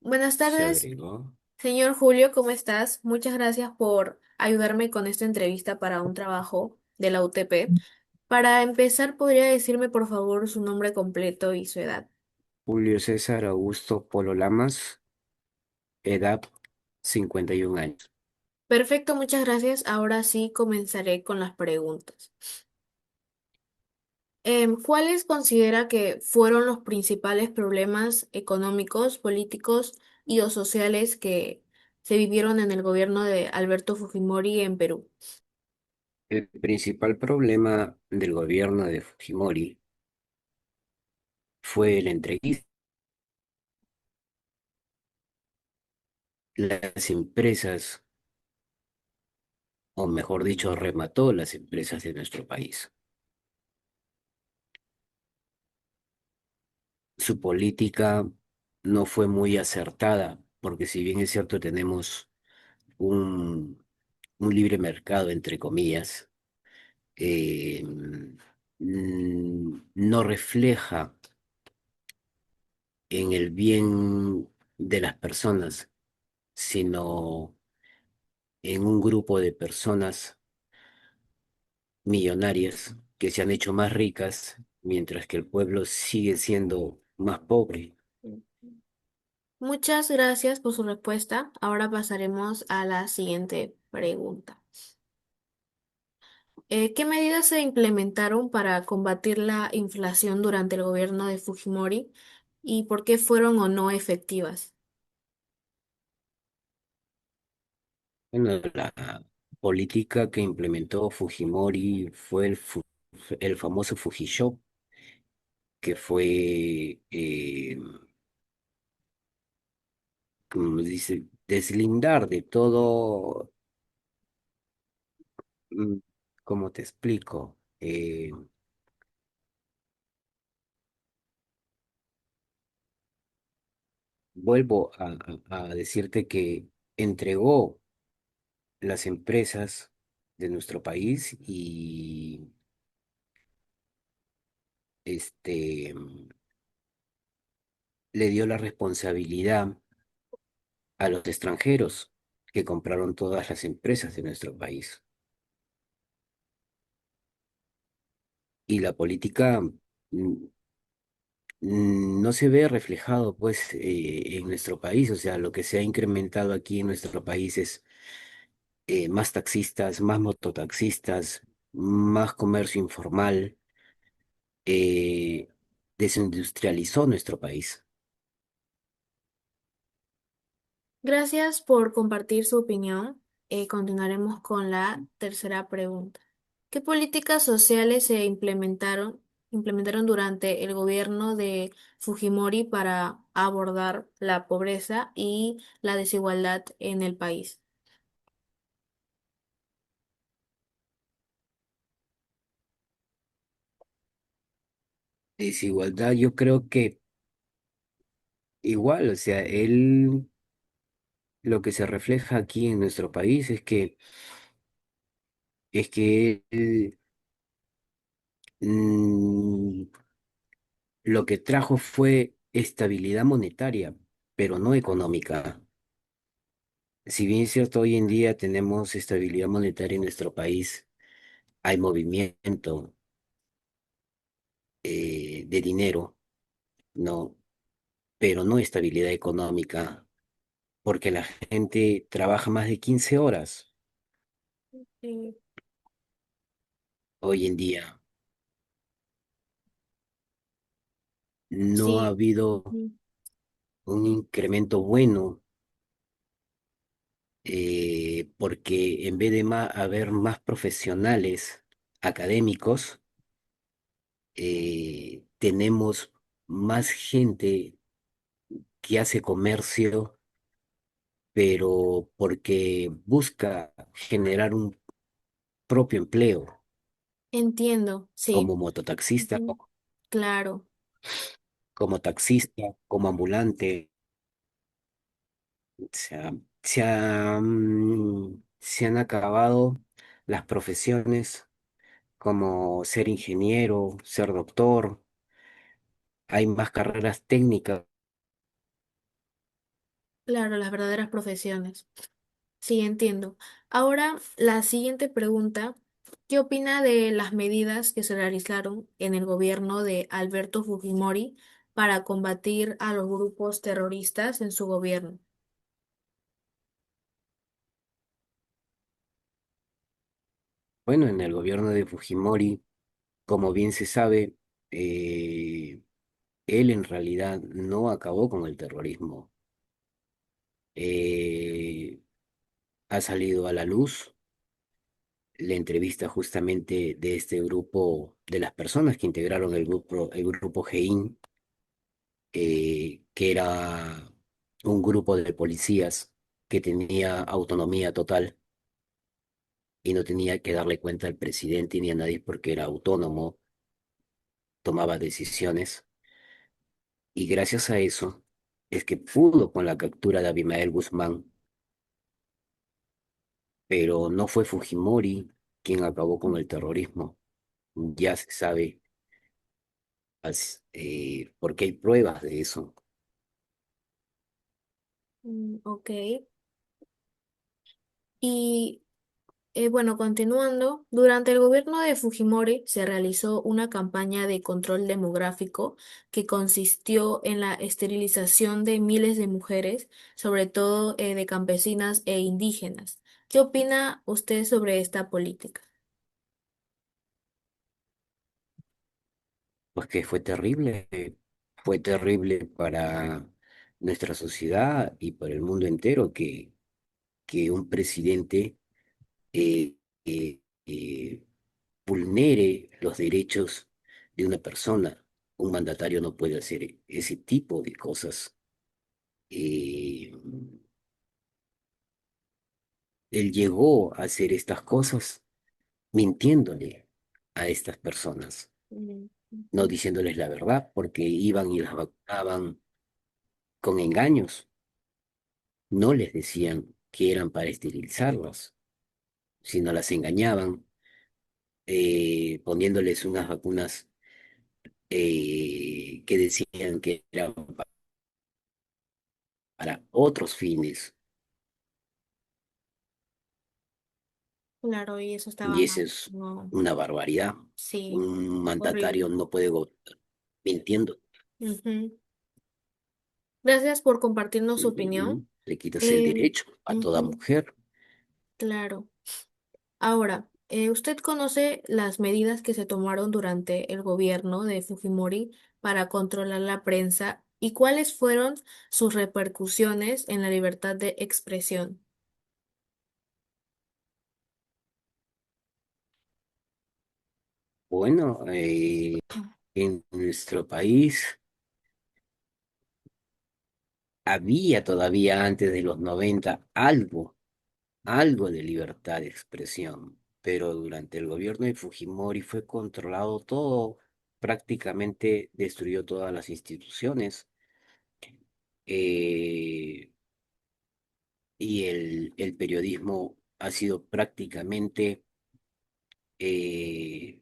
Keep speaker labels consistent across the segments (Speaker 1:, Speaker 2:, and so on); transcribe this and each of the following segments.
Speaker 1: Buenas
Speaker 2: Se
Speaker 1: tardes,
Speaker 2: agregó.
Speaker 1: señor Julio, ¿cómo estás? Muchas gracias por ayudarme con esta entrevista para un trabajo de la UTP. Para empezar, ¿podría decirme por favor su nombre completo y su edad?
Speaker 2: Julio César Augusto Polo Lamas, edad 51 años.
Speaker 1: Perfecto, muchas gracias. Ahora sí comenzaré con las preguntas. ¿Cuáles considera que fueron los principales problemas económicos, políticos y o sociales que se vivieron en el gobierno de Alberto Fujimori en Perú?
Speaker 2: El principal problema del gobierno de Fujimori fue el entreguismo. Las empresas, o mejor dicho, remató las empresas de nuestro país. Su política no fue muy acertada, porque si bien es cierto tenemos un, un libre mercado, entre comillas, eh, no refleja en el bien de las personas, sino en un grupo de personas millonarias que se han hecho más ricas, mientras que el pueblo sigue siendo más pobre.
Speaker 1: Muchas gracias por su respuesta. Ahora pasaremos a la siguiente pregunta. ¿Qué medidas se implementaron para combatir la inflación durante el gobierno de Fujimori y por qué fueron o no efectivas?
Speaker 2: Bueno, la política que implementó Fujimori fue el famoso Fujishop, que fue, como dice, deslindar de todo. mm, ¿Cómo te explico? Vuelvo a decirte que entregó las empresas de nuestro país y este le dio la responsabilidad a los extranjeros que compraron todas las empresas de nuestro país. Y la política no se ve reflejado pues en nuestro país. O sea, lo que se ha incrementado aquí en nuestro país es más taxistas, más mototaxistas, más comercio informal. eh, Desindustrializó nuestro país.
Speaker 1: Gracias por compartir su opinión. Continuaremos con la tercera pregunta. ¿Qué políticas sociales se implementaron durante el gobierno de Fujimori para abordar la pobreza y la desigualdad en el país?
Speaker 2: Desigualdad, yo creo que igual, o sea, él, lo que se refleja aquí en nuestro país es que él, mm, lo que trajo fue estabilidad monetaria, pero no económica. Si bien es cierto, hoy en día tenemos estabilidad monetaria en nuestro país, hay movimiento de dinero, ¿no? Pero no estabilidad económica, porque la gente trabaja más de 15 horas
Speaker 1: Sí,
Speaker 2: hoy en día. No ha
Speaker 1: sí.
Speaker 2: habido
Speaker 1: Ujú.
Speaker 2: un incremento bueno, porque en vez de haber más profesionales académicos, tenemos más gente que hace comercio, pero porque busca generar un propio empleo,
Speaker 1: Entiendo,
Speaker 2: como
Speaker 1: sí.
Speaker 2: mototaxista,
Speaker 1: Ujú. Claro.
Speaker 2: como taxista, como ambulante. Se han acabado las profesiones como ser ingeniero, ser doctor. Hay más carreras técnicas
Speaker 1: Claro, las verdaderas profesiones. Sí, entiendo. Ahora, la siguiente pregunta. ¿Qué opina de las medidas que se realizaron en el gobierno de Alberto Fujimori para combatir a los grupos terroristas en su gobierno?
Speaker 2: Bueno, en el gobierno de Fujimori, como bien se sabe, eh, él en realidad no acabó con el terrorismo. Eh, ha salido a la luz la entrevista justamente de este grupo, de las personas que integraron el grupo GEIN, que era un grupo de policías que tenía autonomía total y no tenía que darle cuenta al presidente ni a nadie porque era autónomo, tomaba decisiones y gracias a eso es que pudo con la captura de Abimael Guzmán, pero no fue Fujimori quien acabó con el terrorismo. Ya se sabe, porque hay pruebas de eso.
Speaker 1: Ok. Y bueno, continuando, durante el gobierno de Fujimori se realizó una campaña de control demográfico que consistió en la esterilización de miles de mujeres, sobre todo de campesinas e indígenas. ¿Qué opina usted sobre esta política?
Speaker 2: Pues que fue terrible para nuestra sociedad y para el mundo entero que un presidente eh, eh, eh, vulnere los derechos de una persona. Un mandatario no puede hacer ese tipo de cosas. Eh, él llegó a hacer estas cosas mintiéndole a estas personas,
Speaker 1: Mm,
Speaker 2: no
Speaker 1: ujú.
Speaker 2: diciéndoles la verdad, porque iban y las vacunaban con engaños. No les decían que eran para esterilizarlas, sino las engañaban, poniéndoles unas vacunas que decían que eran para otros fines.
Speaker 1: Claro, y eso estaba
Speaker 2: Y eso
Speaker 1: mal.
Speaker 2: es
Speaker 1: No,
Speaker 2: una barbaridad.
Speaker 1: sí,
Speaker 2: Un mandatario
Speaker 1: horrible.
Speaker 2: no puede gobernar mintiendo.
Speaker 1: Ujú. Gracias por compartirnos su opinión.
Speaker 2: Ujú. Le quitas el
Speaker 1: Em,
Speaker 2: derecho a toda
Speaker 1: ujú,
Speaker 2: mujer.
Speaker 1: claro. Ahora, ¿usted conoce las medidas que se tomaron durante el gobierno de Fujimori para controlar la prensa y cuáles fueron sus repercusiones en la libertad de expresión?
Speaker 2: Bueno, en nuestro país había todavía antes de los 90 algo de libertad de expresión, pero durante el gobierno de Fujimori fue controlado todo, prácticamente destruyó todas las instituciones, eh, y el periodismo ha sido prácticamente eh,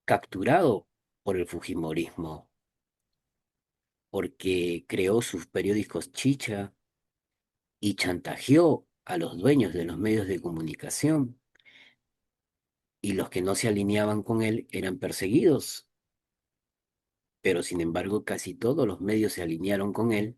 Speaker 2: capturado por el Fujimorismo, porque creó sus periódicos chicha y chantajeó a los dueños de los medios de comunicación, y los que no se alineaban con él eran perseguidos, pero sin embargo casi todos los medios se alinearon con él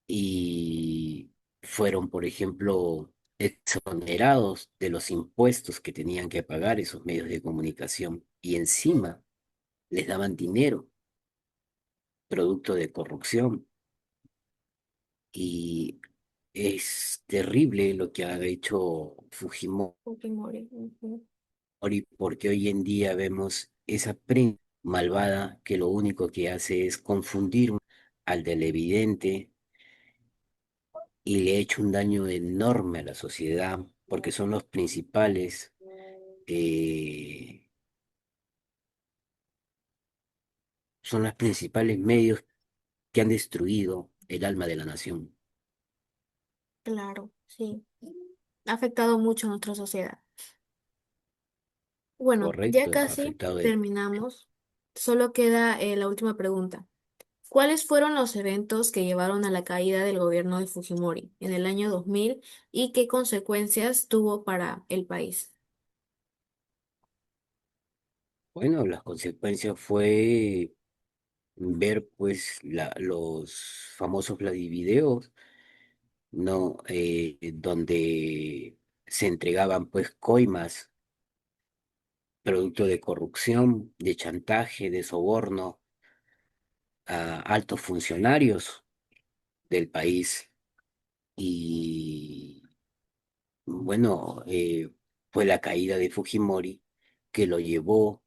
Speaker 2: y fueron, por ejemplo, exonerados de los impuestos que tenían que pagar esos medios de comunicación y encima les daban dinero, producto de corrupción. Y es terrible lo que ha hecho Fujimori,
Speaker 1: Fujimori. Ujú.
Speaker 2: porque hoy en día vemos esa prensa malvada que lo único que hace es confundir al televidente y le ha hecho un daño enorme a la sociedad, porque eh, son los principales medios que han destruido el alma de la nación.
Speaker 1: Claro, sí. Ha afectado mucho a nuestra sociedad. Bueno, ya
Speaker 2: Correcto,
Speaker 1: casi
Speaker 2: afectado.
Speaker 1: terminamos. Solo queda la última pregunta. ¿Cuáles fueron los eventos que llevaron a la caída del gobierno de Fujimori en el año 2000 y qué consecuencias tuvo para el país?
Speaker 2: Bueno, las consecuencias fue ver pues los famosos Vladivideos, ¿no? Donde se entregaban pues coimas, producto de corrupción, de chantaje, de soborno a altos funcionarios del país. Y bueno, fue la caída de Fujimori que lo llevó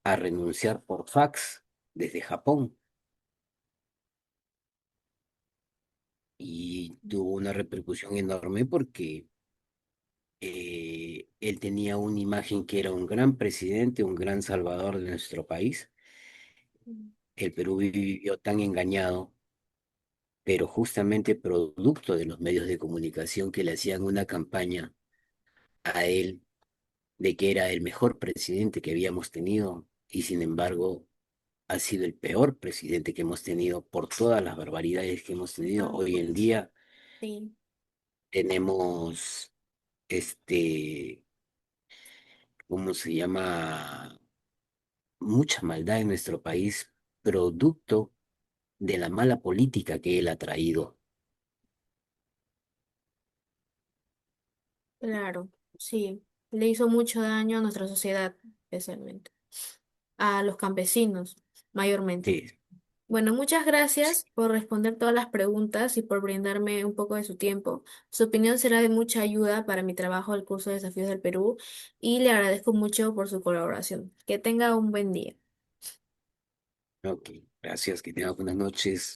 Speaker 2: a renunciar por fax desde Japón y tuvo una repercusión enorme porque él tenía una imagen que era un gran presidente, un gran salvador de nuestro país. El Perú vivió tan engañado, pero justamente producto de los medios de comunicación que le hacían una campaña a él de que era el mejor presidente que habíamos tenido y sin embargo ha sido el peor presidente que hemos tenido por todas las barbaridades que hemos tenido.
Speaker 1: Ah,
Speaker 2: Hoy en
Speaker 1: pues
Speaker 2: día
Speaker 1: sí,
Speaker 2: tenemos, este, ¿cómo se llama? Mucha maldad en nuestro país, producto de la mala política que él ha traído.
Speaker 1: claro, sí. Le hizo mucho daño a nuestra sociedad, especialmente, a los campesinos, mayormente.
Speaker 2: Sí,
Speaker 1: Bueno, muchas gracias por responder todas las preguntas y por brindarme un poco de su tiempo. Su opinión será de mucha ayuda para mi trabajo del curso de Desafíos del Perú y le agradezco mucho por su colaboración. Que tenga un buen día.
Speaker 2: ok, gracias, que tenga buenas noches.